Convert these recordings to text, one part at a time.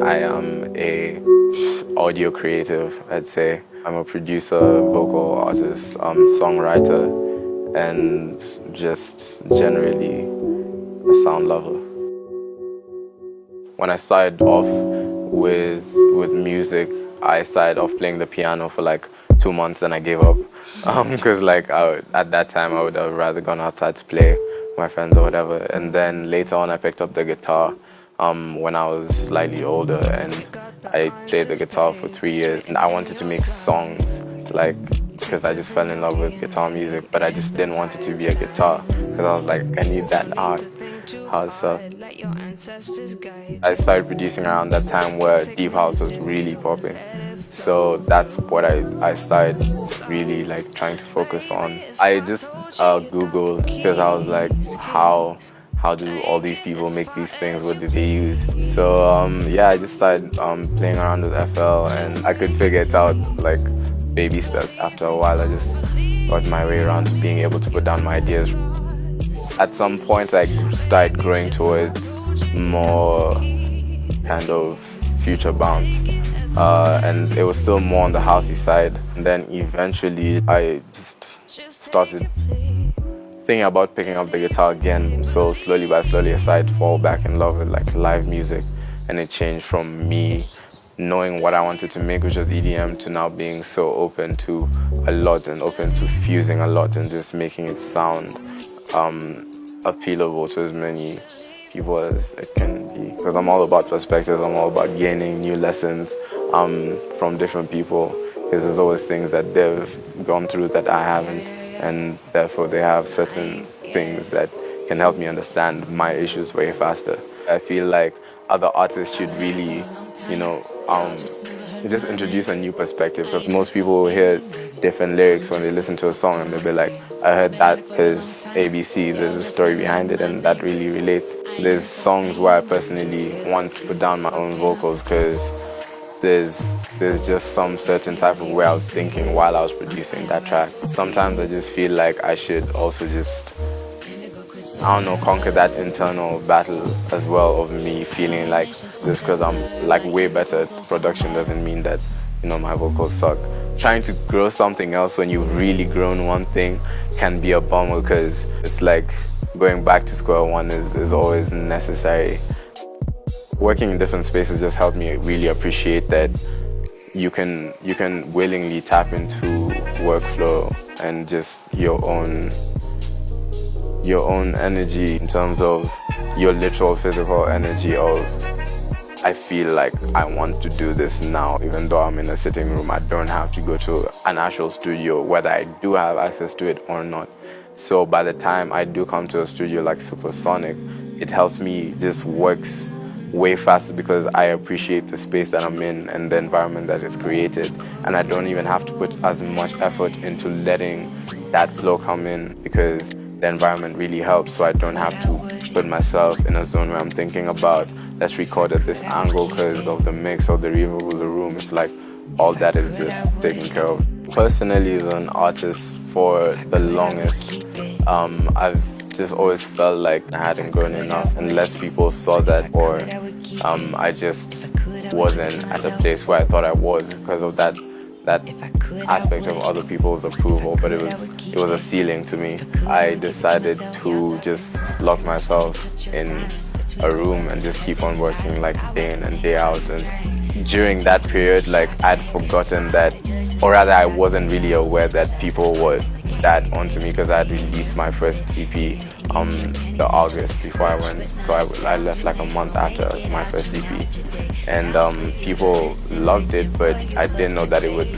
I am a audio creative, I'd say. I'm a producer, vocal artist, songwriter, and just generally a sound lover. When I started off with music, I started off playing the piano for like 2 months, and I gave up because at that time I would have rather gone outside to play with my friends or whatever. And then later on I picked up the guitar when I was slightly older, and I played the guitar for 3 years. And I wanted to make songs, because I just fell in love with guitar music, but I just didn't want it to be a guitar because I was like, I need that hard stuff. I started producing around that time where deep house was really popping. So that's what I started really trying to focus on. I just Googled, because I was like, how do all these people make these things? What do they use? So I just started playing around with FL, and I could figure it out baby steps. After a while, I just got my way around to being able to put down my ideas. At some point, I started growing towards more kind of future bounce, and it was still more on the housey side. And then eventually, I just started thinking about picking up the guitar again. So slowly by slowly, I started to fall back in love with live music, and it changed from me knowing what I wanted to make, which was EDM, to now being so open to a lot and open to fusing a lot and just making it sound appealable to as many people as it can be. Because I'm all about perspectives, I'm all about gaining new lessons from different people, because there's always things that they've gone through that I haven't, and therefore they have certain things that can help me understand my issues way faster. I feel like other artists should really, just introduce a new perspective, because most people will hear different lyrics when they listen to a song and they'll be like, I heard that because ABC, there's a story behind it, and that really relates. There's songs where I personally want to put down my own vocals, because there's just some certain type of way I was thinking while I was producing that track. Sometimes I just feel like I should also just, conquer that internal battle as well of me feeling like just because I'm way better at production doesn't mean that, my vocals suck. Trying to grow something else when you've really grown one thing can be a bummer, because it's like going back to square one is always necessary. Working in different spaces just helped me really appreciate that you can willingly tap into workflow and just your own energy in terms of your literal physical energy of, I feel like I want to do this now. Even though I'm in a sitting room, I don't have to go to an actual studio, whether I do have access to it or not. So by the time I do come to a studio like Supersonic, it helps me just works way faster, because I appreciate the space that I'm in and the environment that is created, and I don't even have to put as much effort into letting that flow come in, because the environment really helps. So I don't have to put myself in a zone where I'm thinking about, let's record at this angle because of the mix or the reverb of the room. It's like all that is just taken care of. Personally, as an artist, for the longest, I've just always felt like I hadn't grown enough, unless people saw that, or I just wasn't at a place where I thought I was because of that aspect of other people's approval. But it was a ceiling to me. I decided to just lock myself in a room and just keep on working day in and day out. And during that period, I'd forgotten that, or rather I wasn't really aware that people were that onto me, because I had released my first EP the August before I went. So I left a month after my first EP, and people loved it, but I didn't know that it would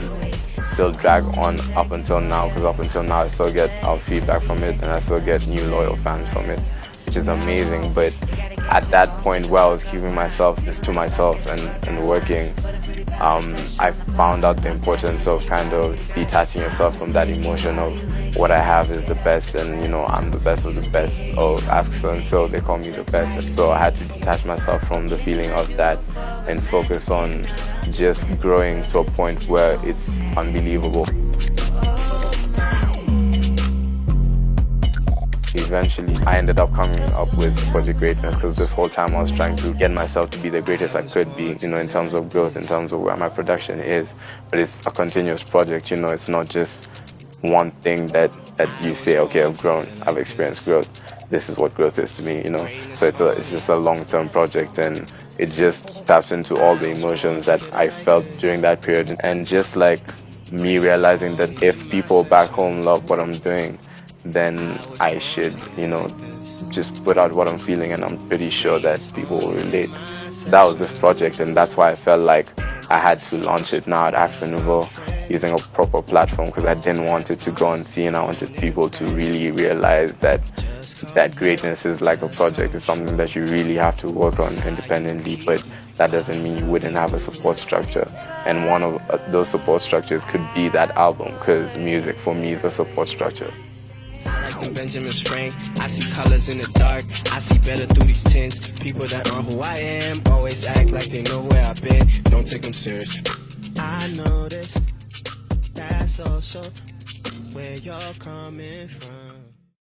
still drag on up until now, because up until now I still get feedback from it, and I still get new loyal fans from it, which is amazing. But at that point where I was keeping myself just to myself and working, I found out the importance of kind of detaching yourself from that emotion of what I have is the best, and I'm the best of the best, or ask so and so, they call me the best. So I had to detach myself from the feeling of that and focus on just growing to a point where it's unbelievable. eventually I ended up coming up with Project Greatness, because this whole time I was trying to get myself to be the greatest I could be, you know, in terms of growth, in terms of where my production is. But it's a continuous project, you know, it's not just one thing that you say, okay, I've grown, I've experienced growth, this is what growth is to me, you know. So it's just a long-term project, and it just taps into all the emotions that I felt during that period. And just like me realizing that if people back home love what I'm doing, then I should, you know, just put out what I'm feeling, and I'm pretty sure that people will relate. So that was this project, and that's why I felt like I had to launch it now at Africa Nouveau, using a proper platform, because I didn't want it to go unseen. I wanted people to really realize that greatness is like a project. It's something that you really have to work on independently, but that doesn't mean you wouldn't have a support structure. And one of those support structures could be that album, because music for me is a support structure. Like Benjamin Frank, I see colors in the dark, I see better through these tints. People that aren't who I am always act like they know where I've been. Don't take them serious. I know this, that's also where you're coming from.